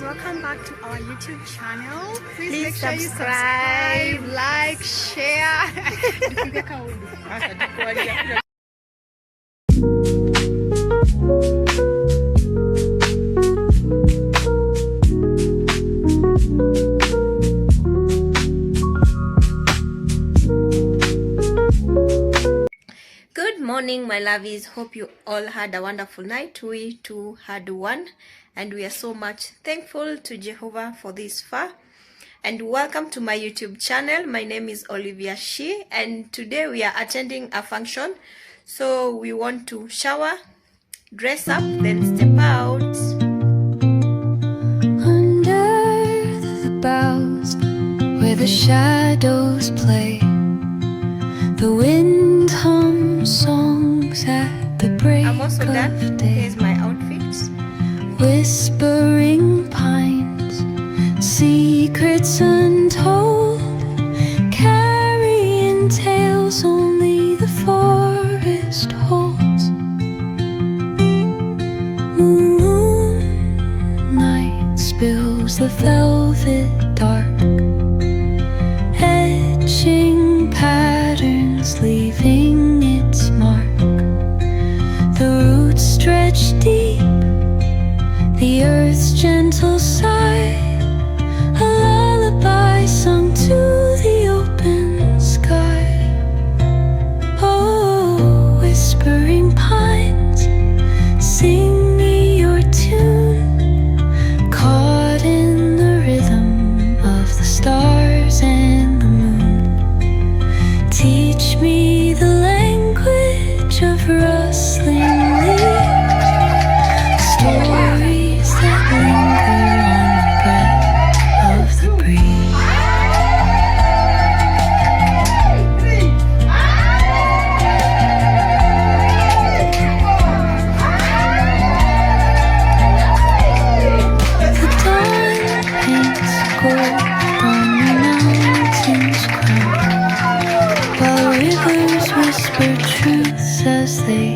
welcome back to our YouTube channel. Please Please make sure you subscribe. subscribe, like, share. Good morning, my lovies. Hope you all had a wonderful night. We too had one, and we are so much thankful to Jehovah for this far. And welcome to my YouTube channel. My name is Olivia Shi, and today we are attending a function. So we want to shower, dress up, then step out. Under the boughs where the shadows play, the wind hums songs at the break I'm also done. of day. Here's my outfit. Whispering pines, secrets untold, carrying tales only the forest holds. Moonlight spills the velvet dark, etching patterns, leaving its mark. The roots stretch deep, the earth's gentle sigh, a lullaby sung to the open sky. Oh, whispering pines, sing me your tune, caught in the rhythm of the stars and the moon. Teach me the language of rustling leaves, stories that linger on the breath of the breeze. The dawn paints gold on the mountain's crown, while rivers whisper truths as they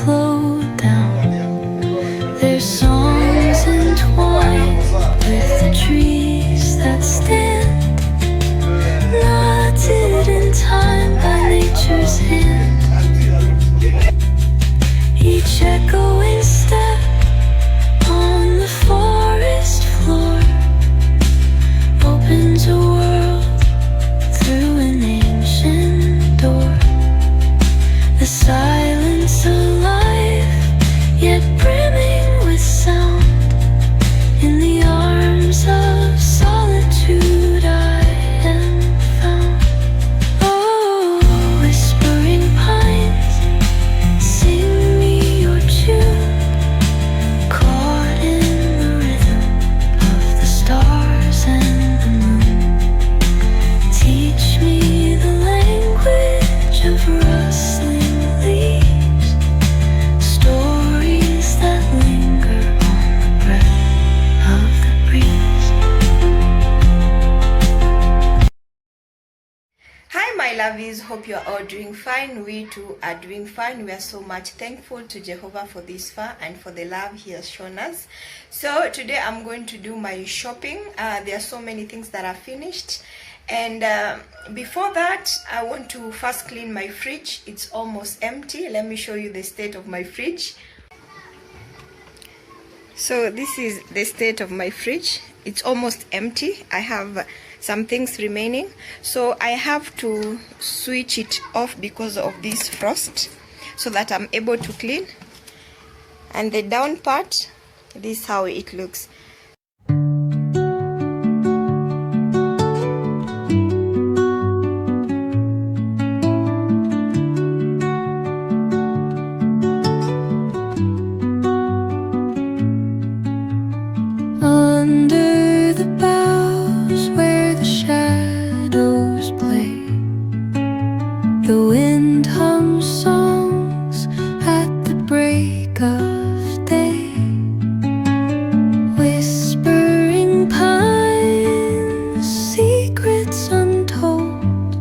flow down. Their songs entwined with the trees that stand, knotted in time by nature's hand. Each echoing step on the forest floor opens a world through an ancient door. The silence alive, yet brimming with sound. In the arms of solitude I am found. Oh, whispering pines, sing me your tune, caught in the rhythm of the stars and the moon. Teach me the language of rustling leaves, stories that linger on the breath of the breeze. Hi my lovies, hope you are all doing fine. We too are doing fine. We are so much thankful to Jehovah for this far and for the love he has shown us. So today I'm going to do my shopping. There are so many things that are finished, and before that I want to first clean my fridge. It's almost empty. Let me show you the state of my fridge. So this is the state of my fridge. It's almost empty. I have some things remaining, so I have to switch it off because of this frost so that I'm able to clean. And the down part, this is how it looks. Under the boughs where the shadows play, the wind hums songs at the break of day. Whispering pines, secrets untold,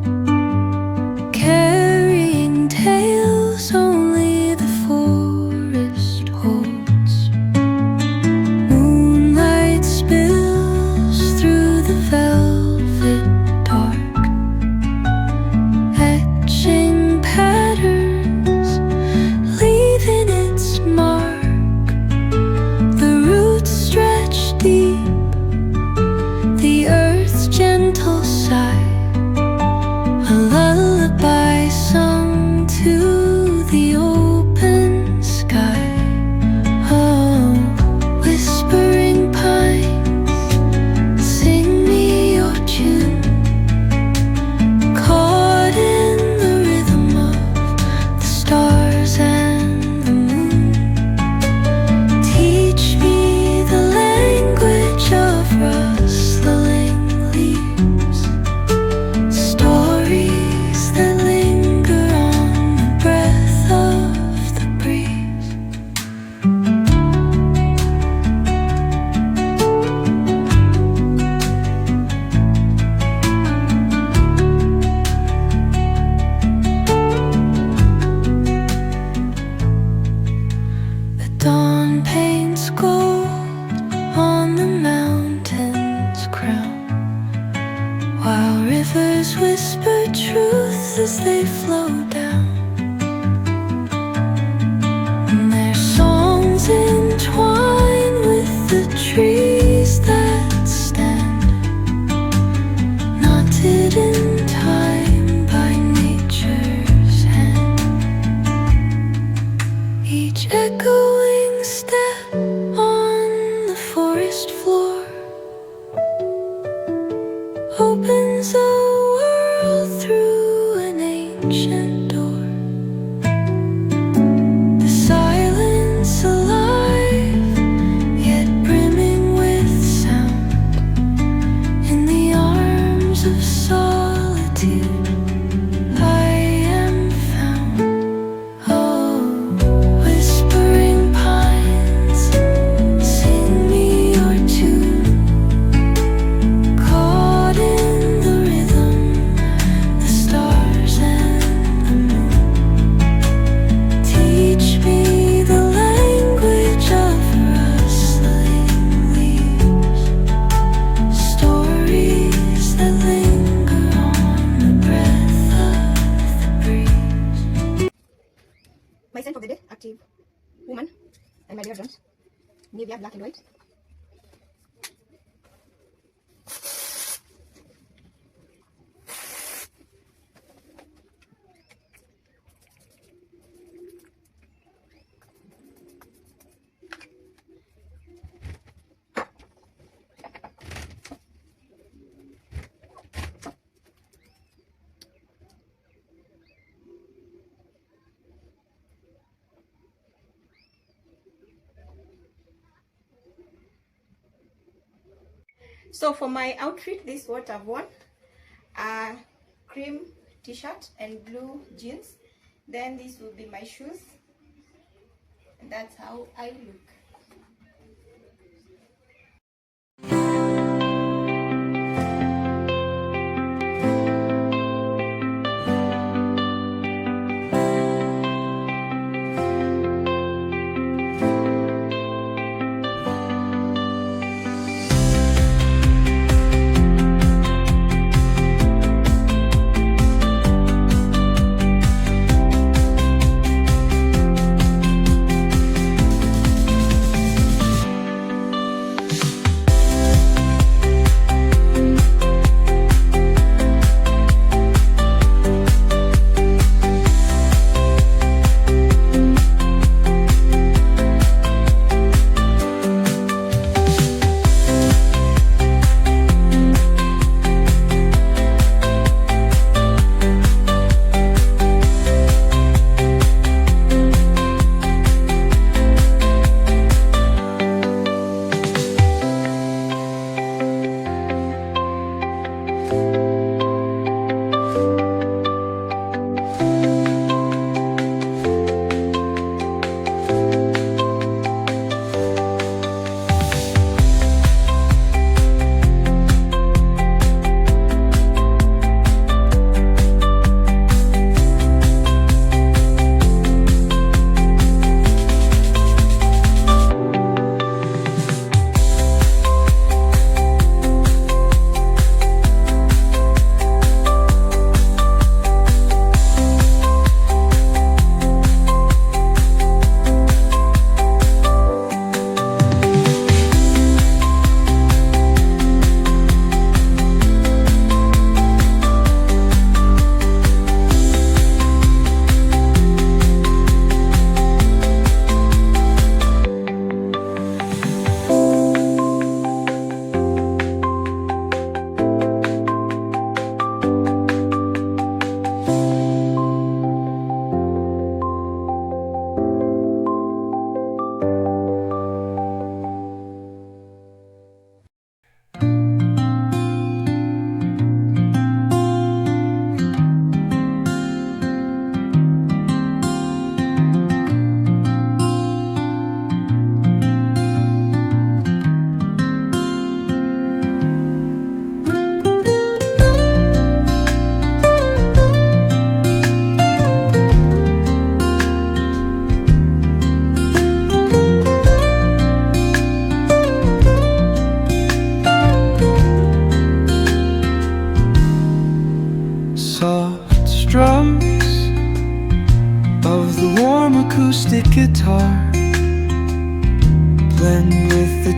carrying tales only the forest holds. Moonlight spills as they flow down. And their songs entwine with the trees that stand, knotted in time by nature's hand. Each echoing step on the forest floor opens a world through an ancient door. The silence alive, yet brimming with sound. In the arms of solitude I am found. Oh, whispering pines, sing me your tune. Caught in the rhythm, the stars and the moon. Teach me the language of rustling leaves, stories that linger on the breath of the breeze. My scent of the day, Active Woman and my deodorant, Nivea Black and White. So for my outfit, this is what I've worn: a cream t-shirt and blue jeans. Then this will be my shoes, and that's how I look.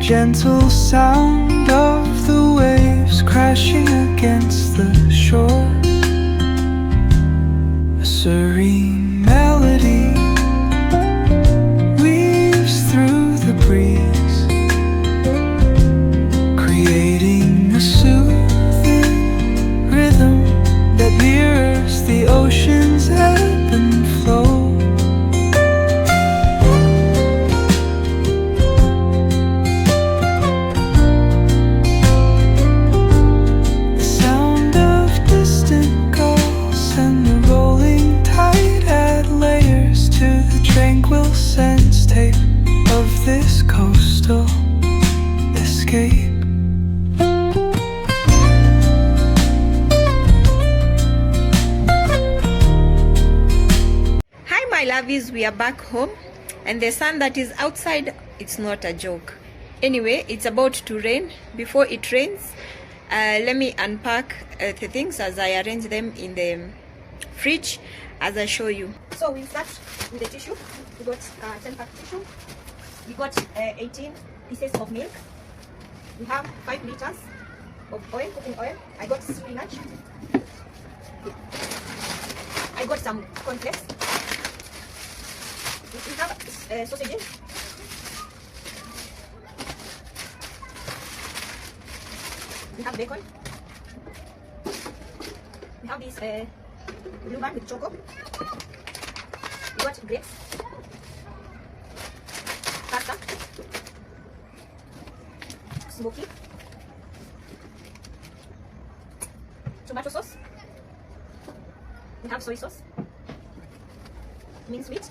gentle sound of the waves crashing against the shore. A serene melody weaves through the breeze, creating a soothing rhythm that mirrors the ocean's ebb and flow. The sound of distant gulls and the rolling tide add layers to the tranquil sense tape of this coastal escape. Hi my lovies, we are back home and the sun that is outside, it's not a joke. Anyway, it's about to rain. Before it rains, let me unpack the things as I arrange them in the fridge as I show you. So we'll start with the tissue. We got 10 pack tissue. We got 18 pieces of milk. We have 5 liters of oil, cooking oil. I got spinach. I got some cornflakes. We have sausages. We have bacon. We have this blue band with choco. We got grapes. Pasta. Smoky. Tomato sauce. We have soy sauce. Minced meat.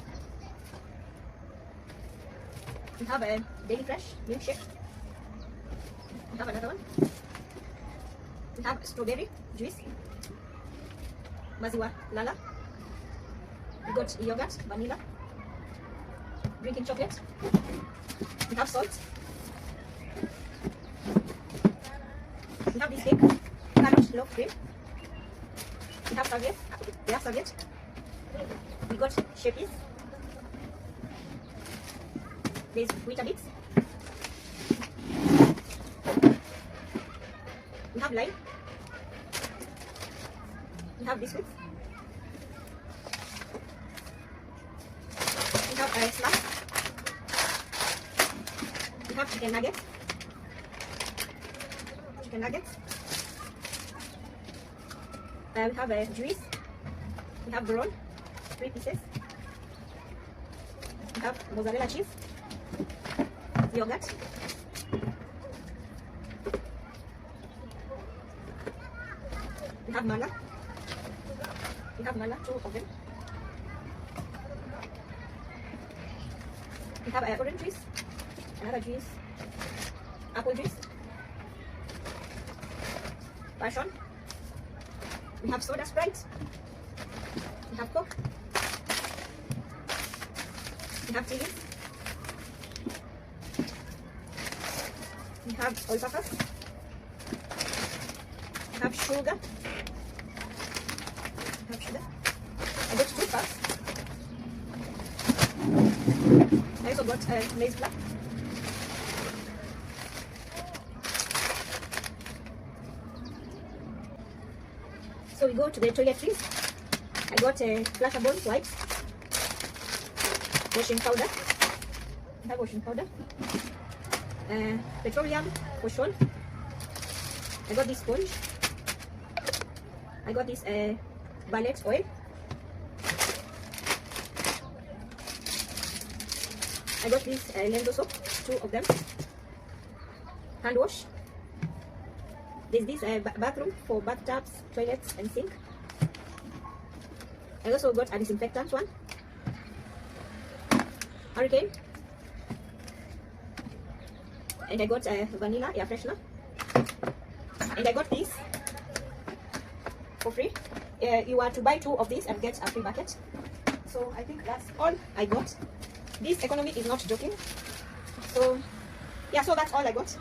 We have a Daily Fresh milkshake. We have another one. We have strawberry juice. Maziwa lala. We got yogurt, vanilla. Drinking chocolate. We have salt. We have this cake. Carrot loaf cream. We have serviette. We have serviette. We got shapes. There's Weetabix. We have lime. We have biscuits. We have snacks. We have chicken nuggets. Chicken nuggets. We have juice. We have roll, 3 pieces. We have mozzarella cheese. Yogurt. We have mala. We have mala, 2 of them. We have orange juice, another juice, apple juice, passion. We have soda Sprite. We have Coke. We have chili. We have all-purpose. We have sugar. We have sugar. I got 2 cups. I also got maize flour. So we go to the toiletries. I got a flushable wipes, washing powder. I have washing powder. Petroleum for sure. I got this sponge. I got this ballet oil. I got this Lendo soap, 2 of them. Hand wash. There's this bathroom for bathtubs, toilets, and sink. I also got a disinfectant one. Hurricane. And I got a vanilla air freshener. And I got this for free. You are to buy 2 of these and get a free bucket. So I think that's all I got. This economy is not joking. So yeah, so that's all I got.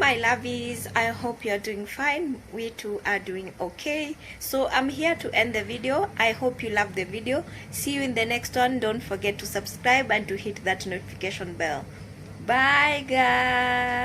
my lovies, I hope you're doing fine. We too are doing okay. So I'm here to end the video. I hope you loved the video. See you in the next one. Don't forget to subscribe and to hit that notification bell. Bye guys.